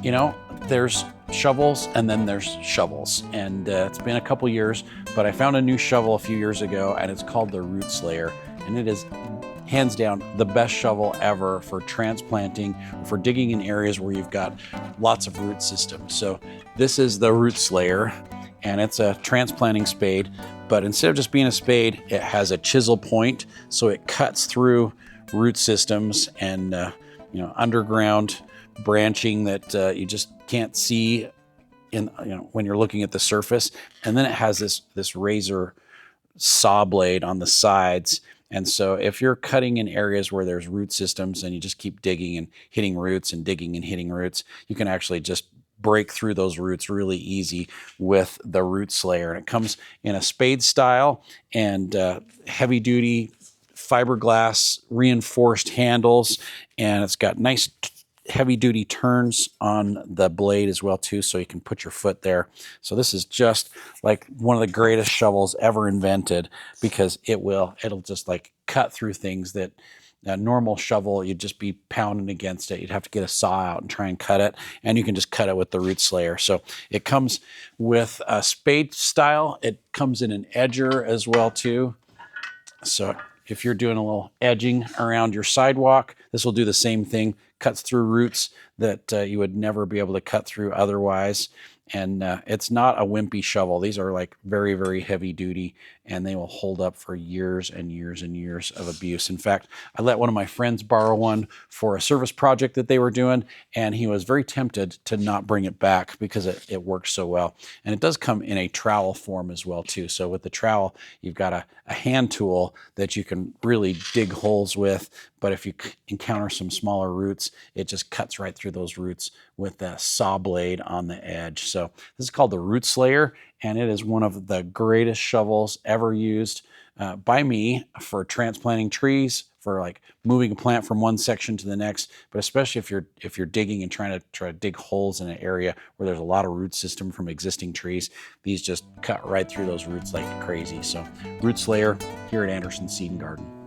You know, there's shovels and then there's shovels. And it's been a couple years, but I found a new shovel a few years ago and it's called the Root Slayer. And it is hands down the best shovel ever for transplanting, for digging in areas where you've got lots of root systems. So this is the Root Slayer, and it's a transplanting spade, but instead of just being a spade, it has a chisel point, so it cuts through root systems and underground branching that you just can't see in when you're looking at the surface. And then it has this razor saw blade on the sides. And so if you're cutting in areas where there's root systems and you just keep digging and hitting roots and digging and hitting roots, you can actually just break through those roots really easy with the Root Slayer. And it comes in a spade style and heavy duty fiberglass reinforced handles, and it's got nice heavy duty turns on the blade as well too, so you can put your foot there. So this is just like one of the greatest shovels ever invented, because it'll just like cut through things that a normal shovel, you'd just be pounding against it. You'd have to get a saw out and try and cut it, and you can just cut it with the Root Slayer. So it comes with a spade style. It comes in an edger as well too. So if you're doing a little edging around your sidewalk, this will do the same thing. Cuts through roots that you would never be able to cut through otherwise. And it's not a wimpy shovel. These are like very, very heavy duty, and they will hold up for years and years and years of abuse. In fact, I let one of my friends borrow one for a service project that they were doing, and he was very tempted to not bring it back because it works so well. And it does come in a trowel form as well too. So with the trowel, you've got a hand tool that you can really dig holes with, but if you encounter some smaller roots, it just cuts right through those roots with a saw blade on the edge. So this is called the Root Slayer, and it is one of the greatest shovels ever used by me for transplanting trees, for like moving a plant from one section to the next, but especially if you're digging and trying to dig holes in an area where there's a lot of root system from existing trees. These just cut right through those roots like crazy. So Root Slayer here at Anderson Seed and Garden.